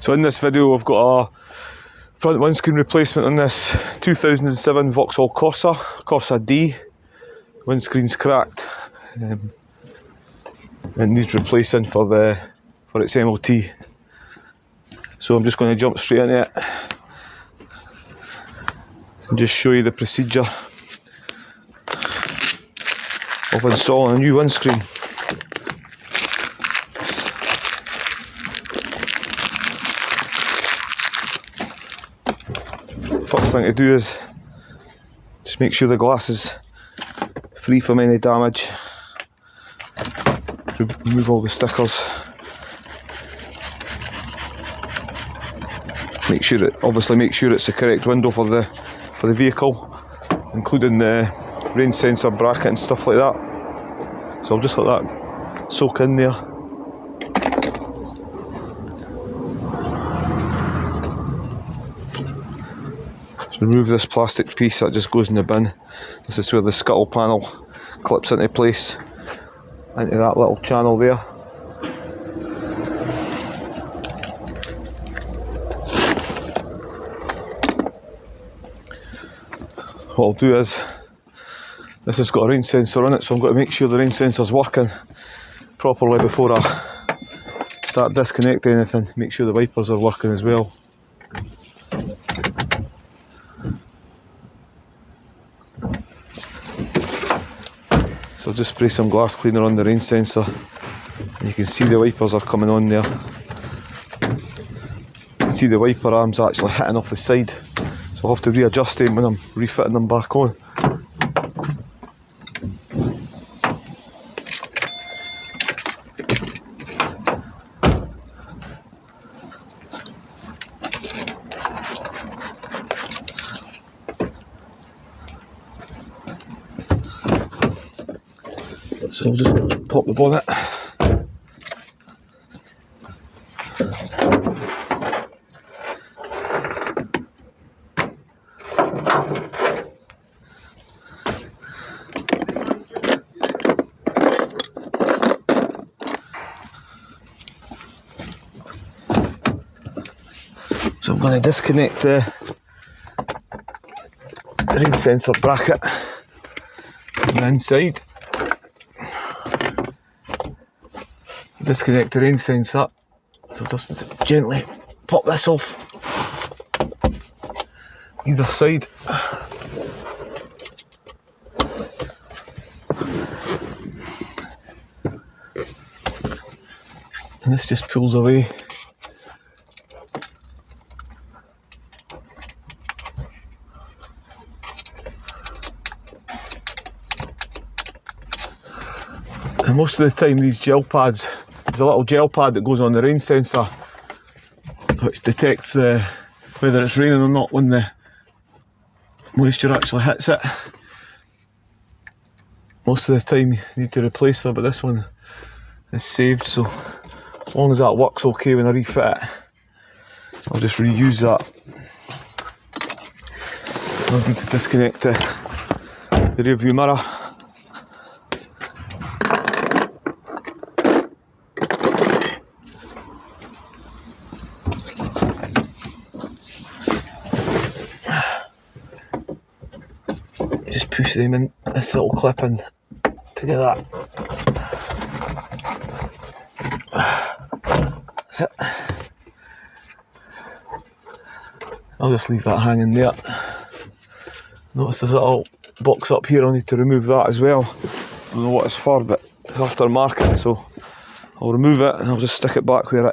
So in this video I've got a front windscreen replacement on this 2007 Vauxhall Corsa D. Windscreen's cracked. It needs replacing for its MOT. So I'm just going to jump straight into it and just show you the procedure of installing a new windscreen. First thing to do is just make sure the glass is free from any damage. Remove all the stickers. Obviously make sure it's the correct window for the vehicle, including the rain sensor bracket and stuff like that. So I'll just let that soak in there. Remove this plastic piece that just goes in the bin. This is where the scuttle panel clips into place, into that little channel there. What I'll do is, this has got a rain sensor on it, so I'm going to make sure the rain sensor's working properly before I start disconnecting anything. Make sure the wipers are working as well. So just spray some glass cleaner on the rain sensor, and you can see the wipers are coming on there. You can see the wiper arms actually hitting off the side, so I'll have to readjust them when I'm refitting them back on. So I'll just pop the bonnet. So I'm going to disconnect the rain sensor bracket from the inside. Disconnect the rain sensor, so just gently pop this off either side. And this just pulls away. And most of the time these gel pads, there's a little gel pad that goes on the rain sensor which detects whether it's raining or not when the moisture actually hits it. Most of the time you need to replace them, but this one is saved, so as long as that works okay when I refit it, I'll just reuse that. I'll need to disconnect the rear view mirror. Just push them in this little clip in to do that. That's it. I'll just leave that hanging there. Notice there's a little box up here, I'll need to remove that as well. I don't know what it's for, but it's aftermarket, so I'll remove it and I'll just stick it back where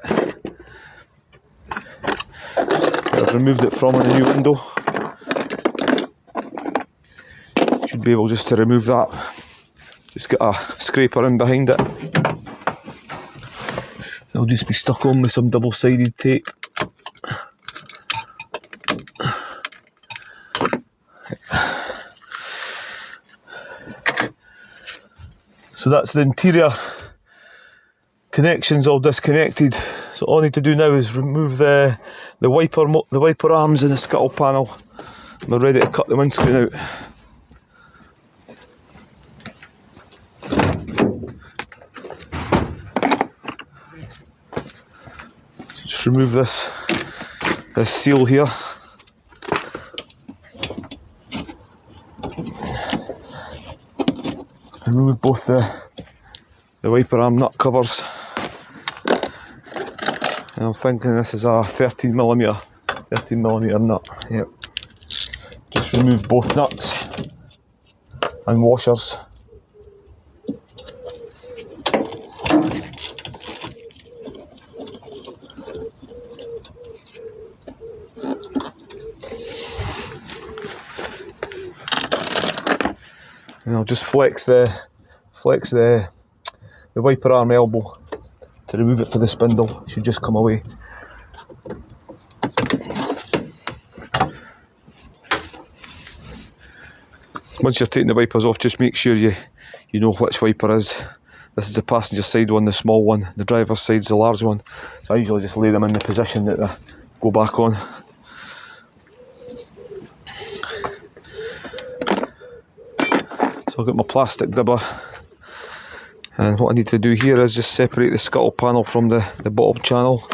I've removed it from in a new window. Should be able just to remove that. Just get a scraper in behind it. It'll just be stuck on with some double-sided tape. So that's the interior connections all disconnected. So all I need to do now is remove the wiper arms and the scuttle panel. I'm ready to cut the windscreen out. Just remove this seal here. Remove both the wiper arm nut covers. And I'm thinking this is a 13mm nut. Yep. Just remove both nuts and washers. And I'll just flex the wiper arm elbow to remove it for the spindle. It should just come away. Once you're taking the wipers off, just make sure you know which wiper is. This is the passenger side one, the small one. The driver's side's the large one. So I usually just lay them in the position that they go back on. So I've got my plastic dibber, and what I need to do here is just separate the scuttle panel from the bottom channel.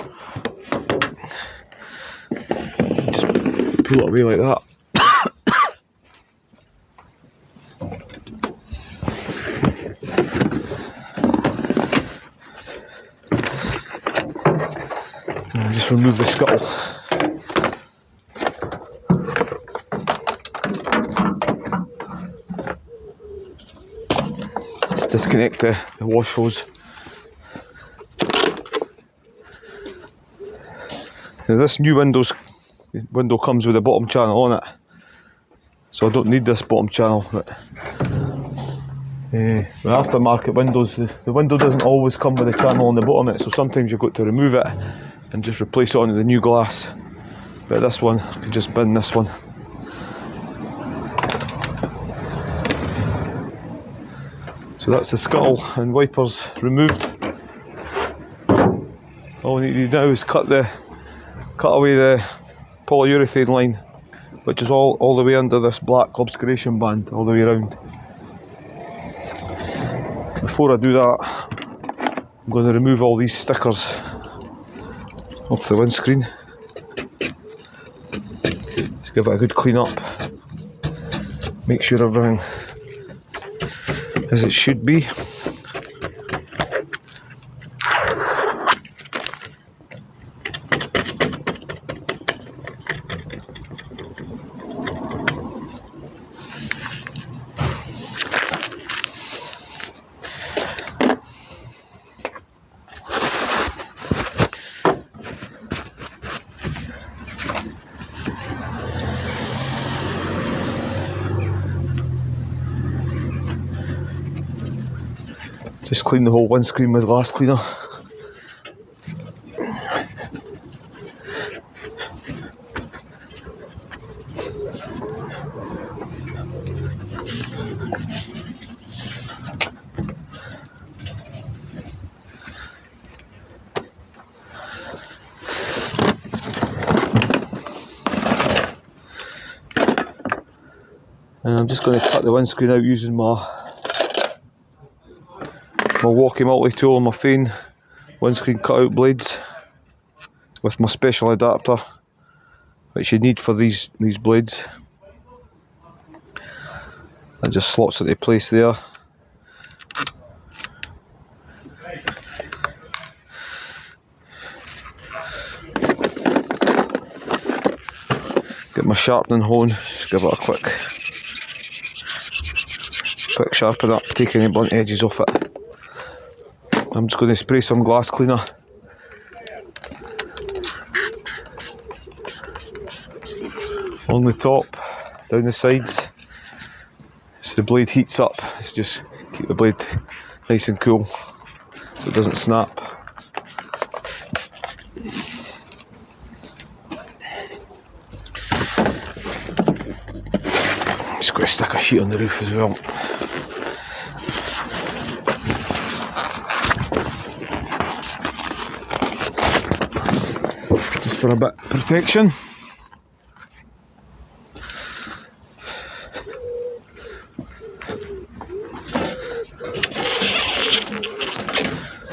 Just pull it away like that. And just remove the scuttle. Disconnect the wash hose. Now this new window comes with a bottom channel on it, so I don't need this bottom channel. But the aftermarket windows, the window doesn't always come with a channel on the bottom of it, so sometimes you've got to remove it and just replace it onto the new glass. But this one, I can just bin this one. So that's the scuttle and wipers removed. All we need to do now is cut away the polyurethane line, which is all the way under this black obscuration band, all the way around. Before I do that, I'm going to remove all these stickers off the windscreen. Just give it a good clean up. Make sure everything as it should be. Just clean the whole windscreen with glass cleaner. And I'm just going to cut the windscreen out using my walkie multi-tool and my Fane windscreen cutout blades with my special adapter, which you need for these blades. That just slots into place there. Get my sharpening hone, just give it a quick sharpen up, take any blunt edges off it. I'm just going to spray some glass cleaner. Along the top, down the sides, so the blade heats up. It's just keep the blade nice and cool so it doesn't snap. Just got to stick a sheet on the roof as well. For a bit of protection.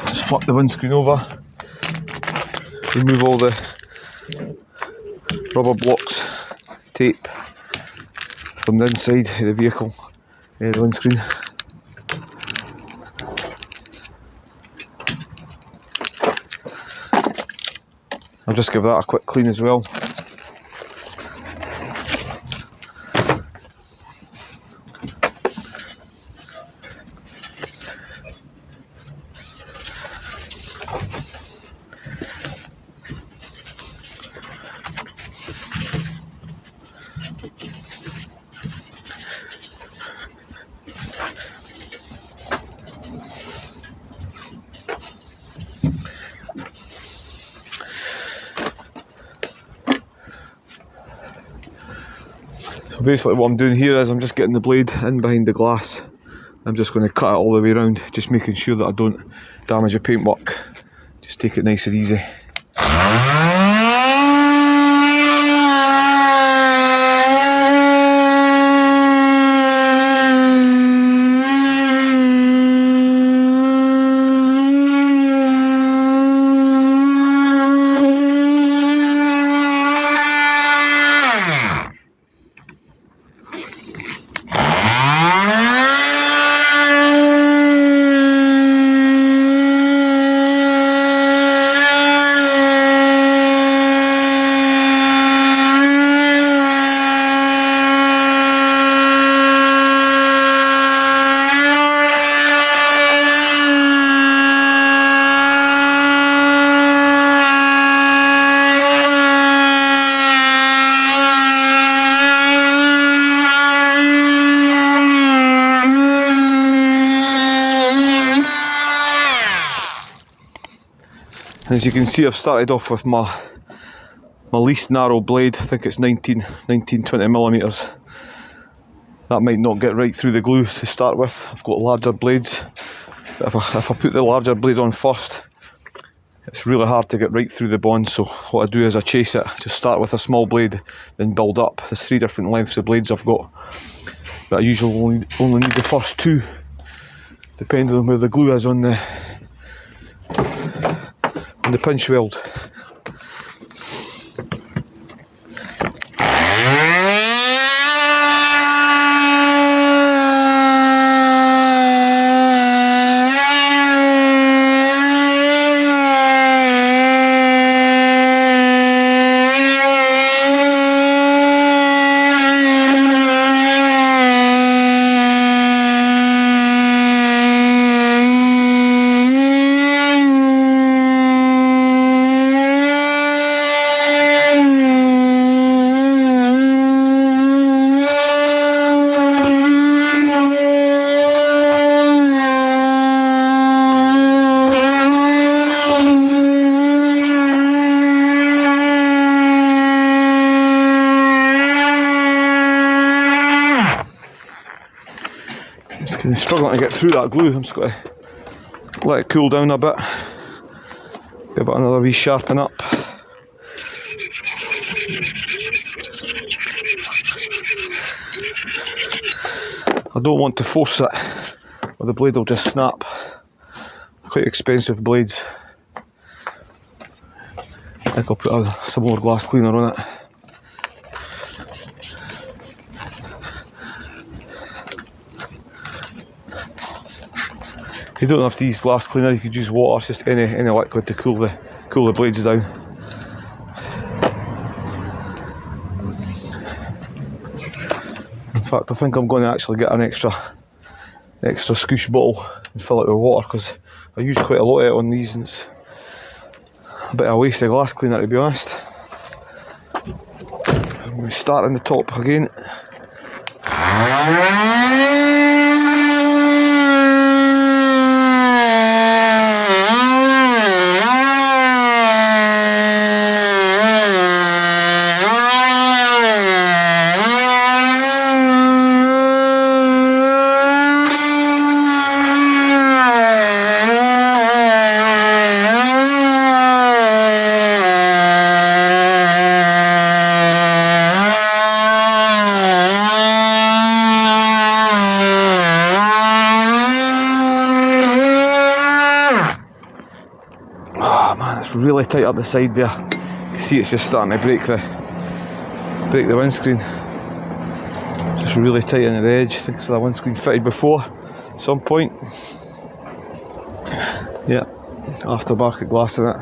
Just flip the windscreen over, remove all the rubber blocks, tape from the inside of the vehicle, the windscreen. I'll just give that a quick clean as well. So basically what I'm doing here is I'm just getting the blade in behind the glass. I'm just going to cut it all the way around, just making sure that I don't damage the paintwork. Just take it nice and easy. As you can see, I've started off with my least narrow blade. I think it's 20mm. That might not get right through the glue to start with. I've got larger blades. But if I put the larger blade on first, it's really hard to get right through the bond. So what I do is I chase it. Just start with a small blade, then build up. There's 3 different lengths of blades I've got, but I usually only need the first 2, depending on where the glue is on the pinch weld. Struggling to get through that glue. I'm just going to let it cool down a bit, give it another wee sharpen up. I don't want to force it or the blade will just snap. Quite expensive blades. I think I'll put some more glass cleaner on it. You don't have to use glass cleaner, you could use water, just any liquid to cool the blades down. In fact, I think I'm going to actually get an extra scoosh bottle and fill it with water, because I use quite a lot of it on these and it's a bit of a waste of glass cleaner, to be honest. I'm going to start on the top again. really tight up the side there. You can see it's just starting to break the windscreen. Just really tight into the edge. I think it's the windscreen fitted before at some point. Yeah, aftermarket glass in it.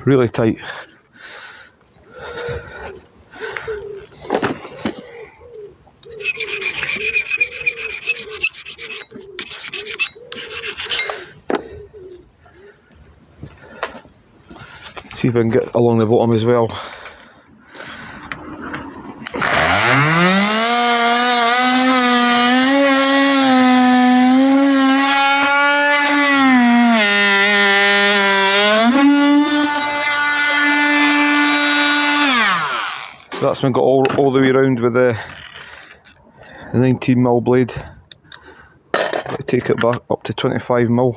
Really tight. See if I can get along the bottom as well. So that's been got all the way around with the 19mm blade. Take it back up to 25mm.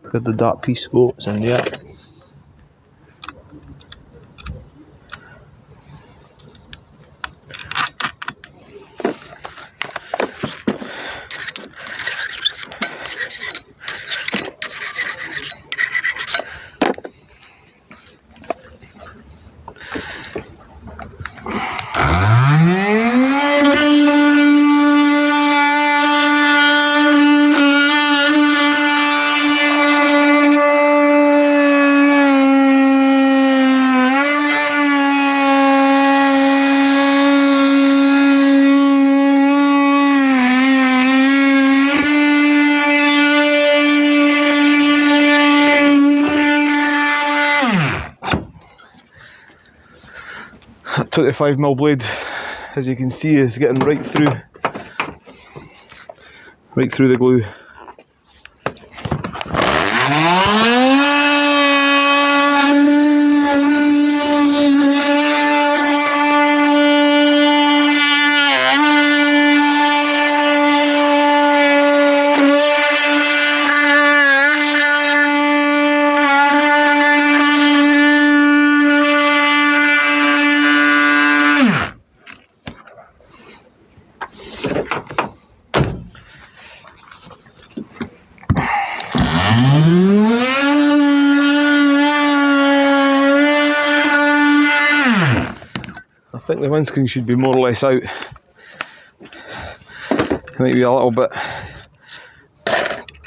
Where did that piece go? It's in there. That 25mm blade, as you can see, is getting right through the glue. I think the windscreen should be more or less out. It might be a little bit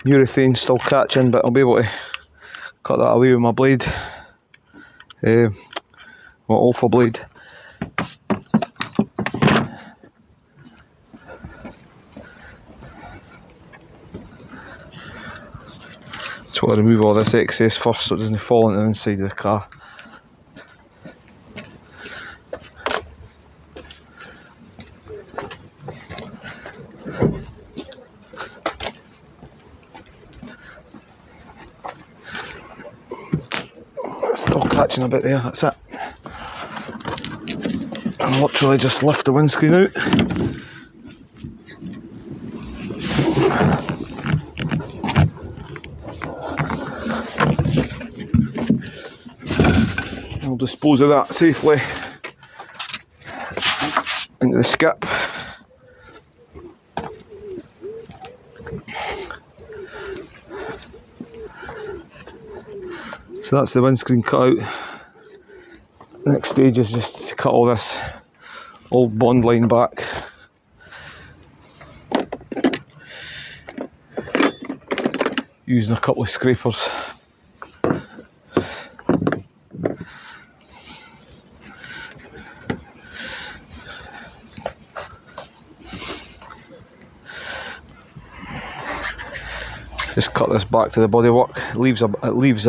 urethane still catching, but I'll be able to cut that away with my blade. My alpha blade. Just want to remove all this excess first so it doesn't fall into the inside of the car. It's still catching a bit there, that's it. And literally just lift the windscreen out. I'll dispose of that safely into the skip. So that's the windscreen cut out. Next stage is just to cut all this old bond line back. Using a couple of scrapers. Just cut this back to the bodywork. It leaves a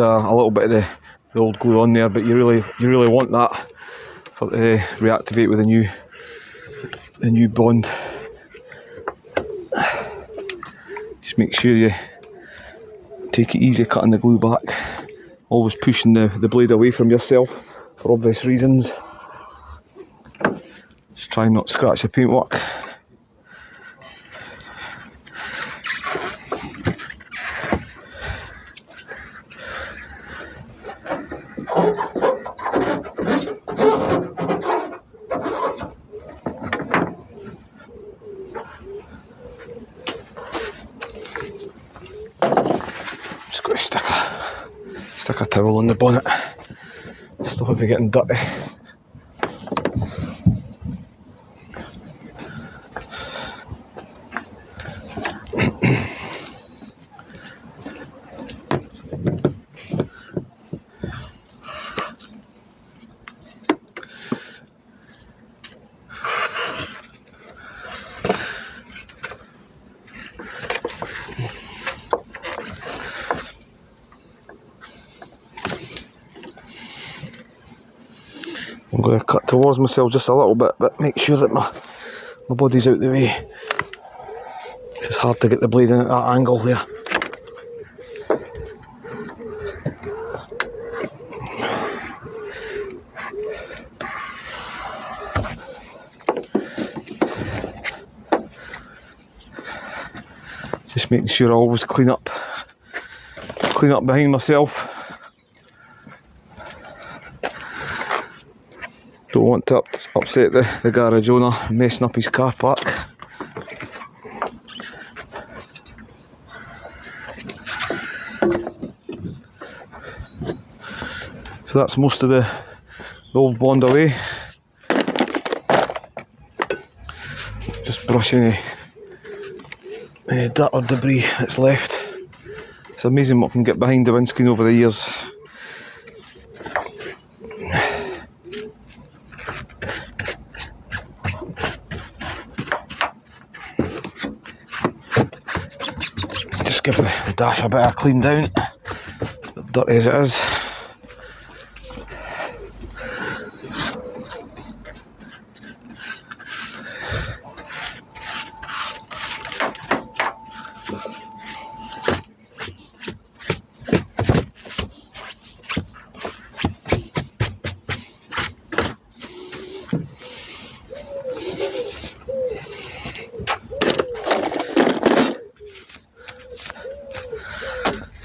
little bit of the old glue on there, but you really want that for to reactivate with the new bond. Just make sure you take it easy cutting the glue back. Always pushing the blade away from yourself for obvious reasons. Just try and not scratch the paintwork. Just got to stick a towel on the bonnet. Stop it from getting dirty. I'm going to cut towards myself just a little bit, but make sure that my body's out the way. It's just hard to get the blade in at that angle there. Just making sure I always clean up behind myself. Don't want to upset the garage owner, messing up his car park. So that's most of the old bond away. Just brushing any dirt or debris that's left. It's amazing what can get behind the windscreen over the years. Just give the dash a bit of clean down, dirty as it is.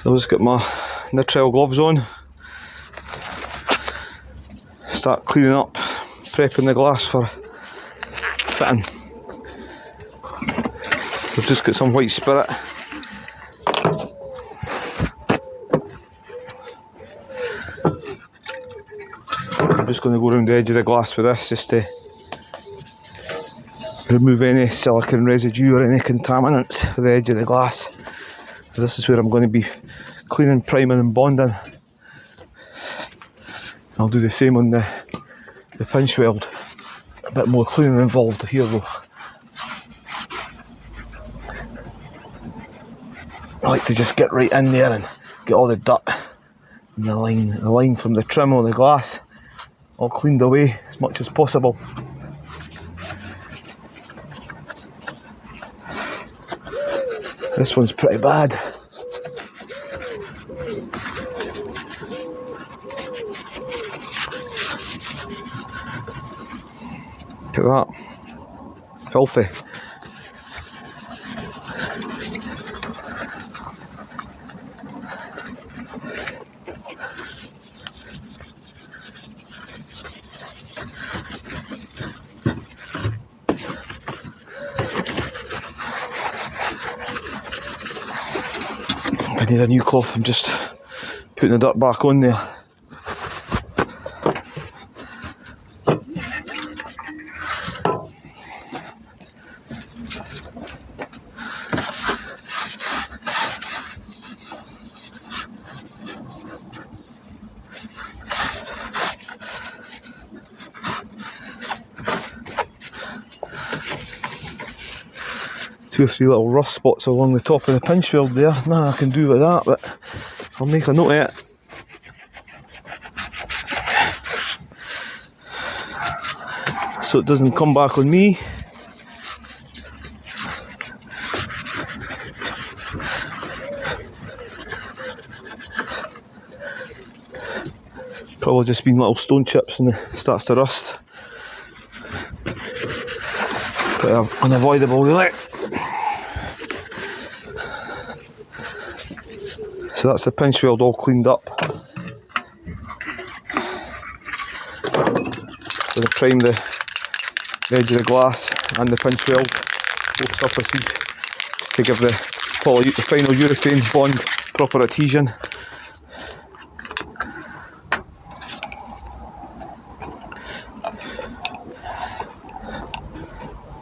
I'll just get my nitrile gloves on, start cleaning up, prepping the glass for fitting. I've just got some white spirit. I'm just going to go around the edge of the glass with this just to remove any silicone residue or any contaminants with the edge of the glass. This is where I'm going to be cleaning, priming and bonding. I'll do the same on the pinch weld. A bit more cleaning involved here though. I like to just get right in there and get all the dirt and the line from the trim on the glass all cleaned away as much as possible. This one's pretty bad. Look at that. Filthy. I need a new cloth. I'm just putting the dirt back on there. 2 or 3 little rust spots along the top of the pinch weld there. Nothing I can do with that, but I'll make a note of it. So it doesn't come back on me. Probably just been little stone chips and it starts to rust. But unavoidable really. So that's the pinch weld all cleaned up. So I primed the edge of the glass and the pinch weld, both surfaces, just to give the final urethane bond proper adhesion.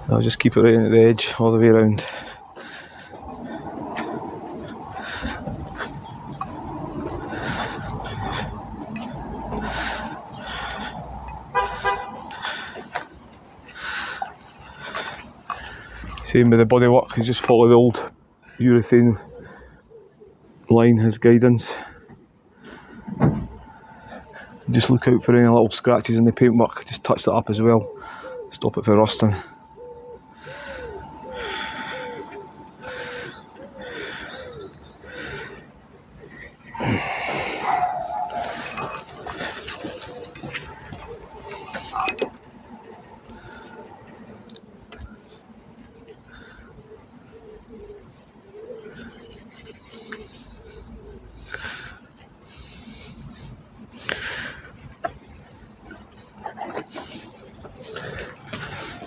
I'll just keep it right in at the edge all the way around. Same with the bodywork, you just follow the old urethane line as guidance. Just look out for any little scratches in the paintwork, just touch that up as well, stop it from rusting.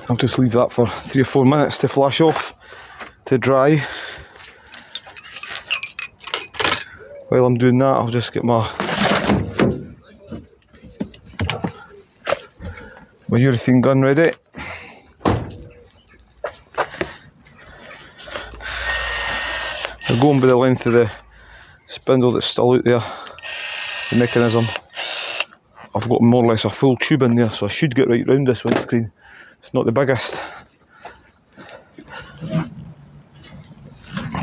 I'll just leave that for 3 or 4 minutes to flash off, to dry. While I'm doing that, I'll just get my urethane gun ready. I'm going by the length of the spindle that's still out there, the mechanism. I've got more or less a full tube in there, so I should get right round this windscreen. It's not the biggest. Just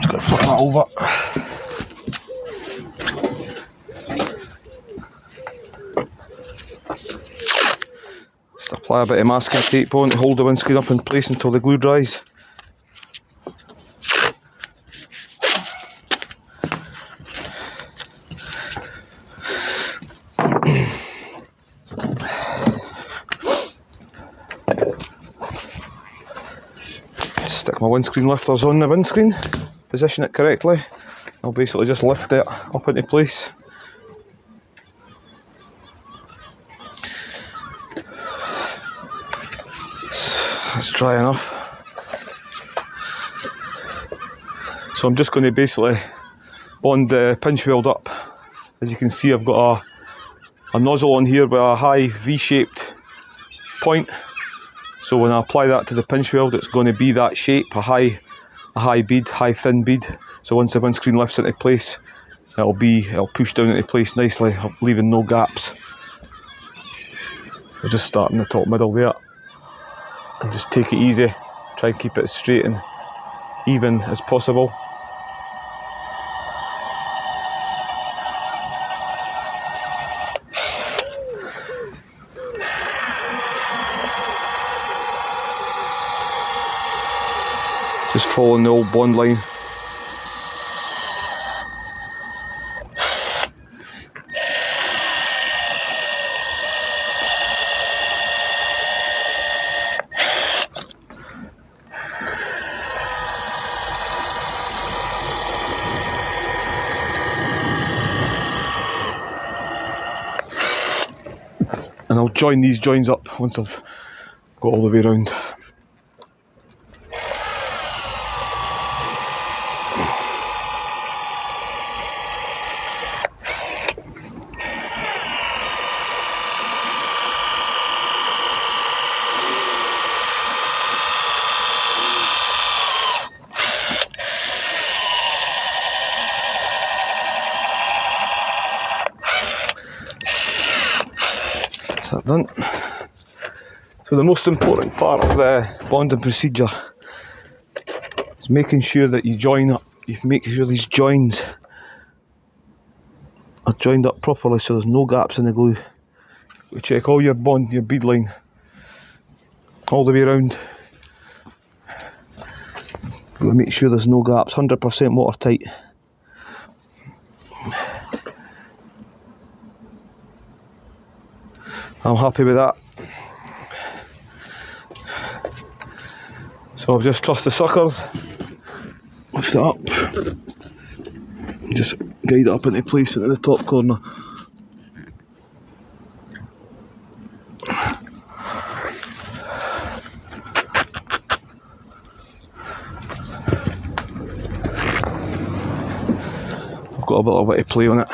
got to flip that over. Just apply a bit of masking tape on to hold the windscreen up in place until the glue dries. Stick my windscreen lifters on the windscreen, position it correctly. I'll basically just lift it up into place. That's dry enough. So I'm just going to basically bond the pinch weld up. As you can see, I've got a nozzle on here with a high V-shaped point. So when I apply that to the pinch weld, it's going to be that shape, a high bead, high thin bead. So once the windscreen lifts into place, it'll push down into place nicely, leaving no gaps. We'll just start in the top middle there, and just take it easy. Try and keep it as straight and even as possible. Just following the old bond line. And I'll join these joins up once I've got all the way around. That's that done. So the most important part of the bonding procedure It's making sure that you make sure these joins are joined up properly so there's no gaps in the glue. We check all your bead line all the way around. We'll make sure there's no gaps, 100% watertight. I'm happy with that. So I'll just truss the suckers, lift it up, just guide it up into place into the top corner. I've got a little bit of play on it.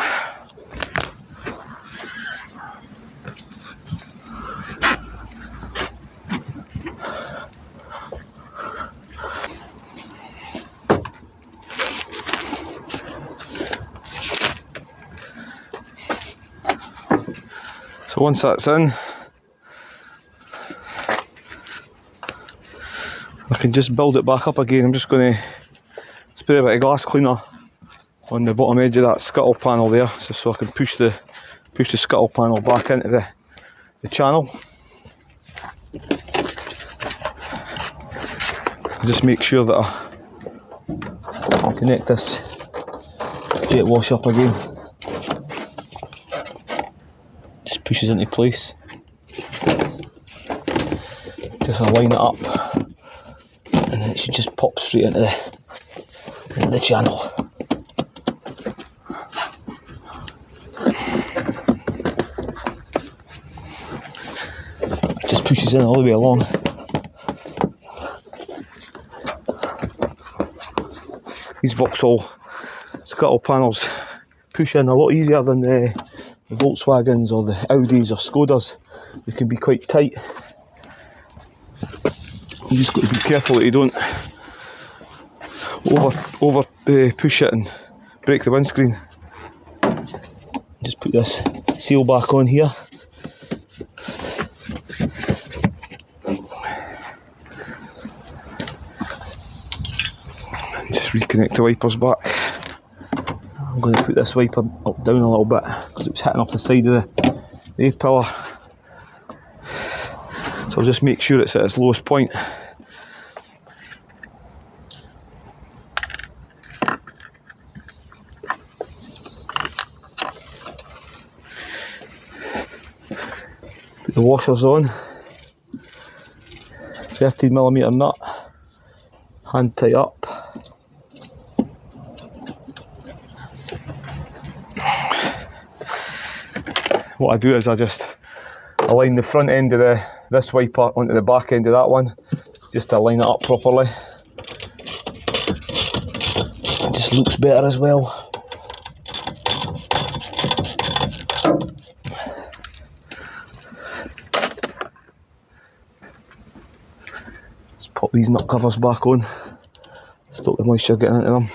So once that's in, I can just build it back up again. I'm just going to spray a bit of glass cleaner on the bottom edge of that scuttle panel there, just so I can push the scuttle panel back into the channel. Just make sure that I connect this jet wash up again. Just pushes into place. Just line it up, and then it should just pop straight into the channel. Just pushes in all the way along. These Vauxhall scuttle panels push in a lot easier than the Volkswagens or the Audis or Skodas. They can be quite tight. You just got to be careful that you don't over push it and break the windscreen. Just put this seal back on here. Just reconnect the wipers back. I'm going to put this wiper up down a little bit because it was hitting off the side of the A-pillar. So I'll just make sure it's at its lowest point. Put the washers on. 13mm nut. Hand tight up. What I do is I just align the front end of this wiper onto the back end of that one, just to line it up properly. It just looks better as well. Let's pop these nut covers back on, stop the moisture getting into them.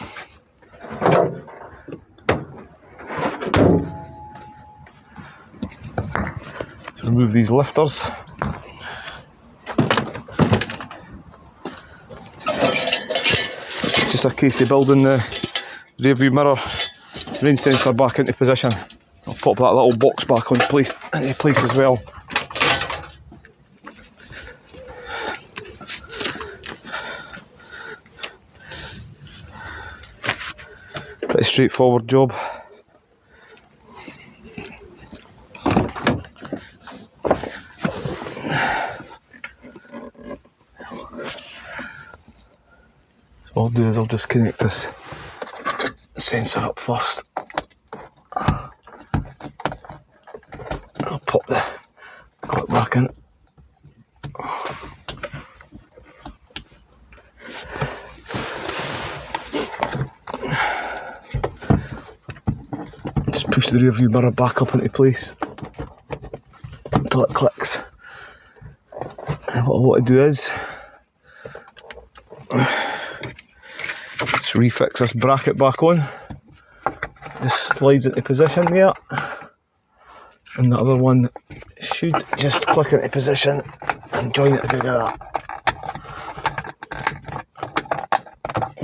Remove these lifters. Just a case of building the rear view mirror rain sensor back into position. I'll pop that little box back into place as well. Pretty straightforward job. What I'll do is I'll just connect this sensor up first. I'll pop the clip back in. Just push the rear view mirror back up into place until it clicks. And what I want to do is just refix this bracket back on. Just slides into position there, and the other one should just click into position and join it together.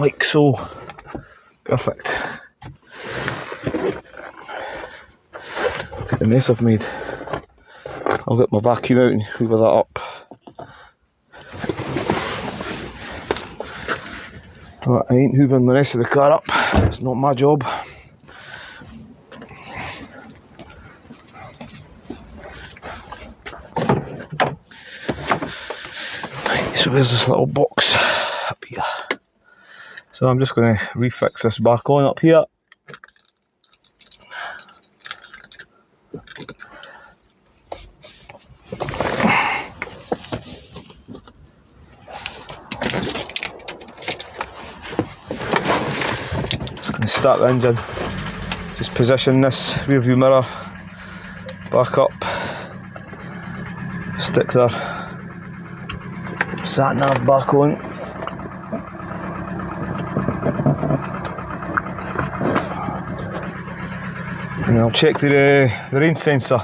like so. Perfect. Look at the mess I've made. I'll get my vacuum out and hoover that up. But I ain't hoovering the rest of the car up, it's not my job. So there's this little box up here. So I'm just going to refix this back on up here. Just going to start the engine. Just position this rear view mirror back up. Stick there. Sat nav back on. And I'll check the rain sensor.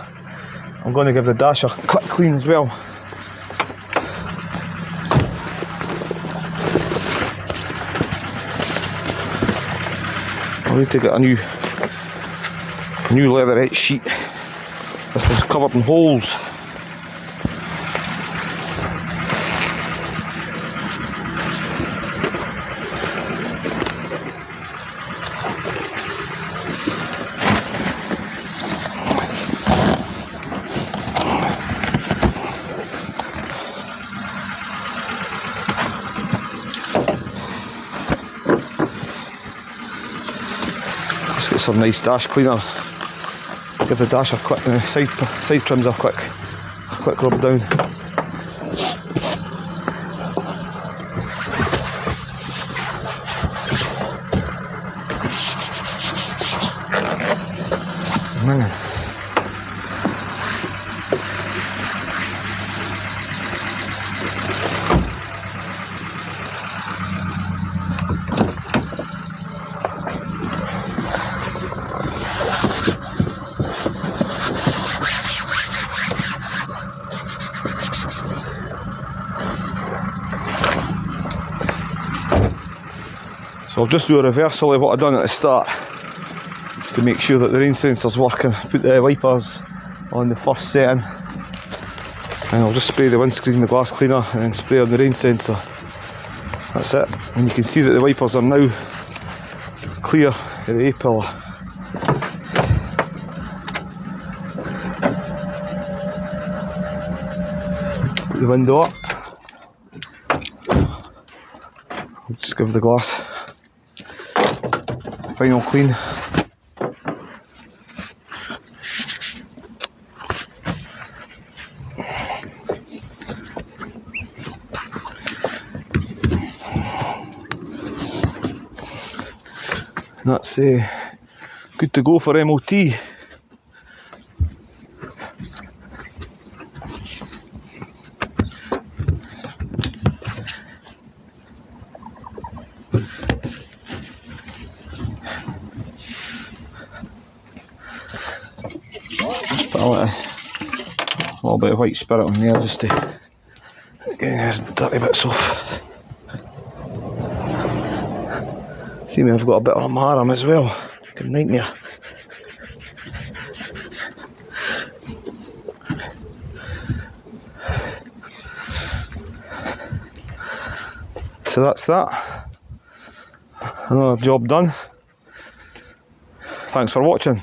I'm going to give the dash a quick clean as well. I need to get a new leatherette sheet. This was covered in holes. Just get some nice dash cleaner. Give the dash a quick, side trims a quick rub down. So I'll just do a reversal of what I've done at the start, just to make sure that the rain sensor's working. Put the wipers on the first setting, and I'll just spray the windscreen, the glass cleaner, and then spray on the rain sensor. That's it. And you can see that the wipers are now clear of the A-pillar. Put the window up. I'll just give the glass final clean. And that's good to go for MOT. Put a little bit of white spirit on there just to get these dirty bits off. See me, I've got a bit on my arm as well. Good nightmare. So that's that. Another job done. Thanks for watching.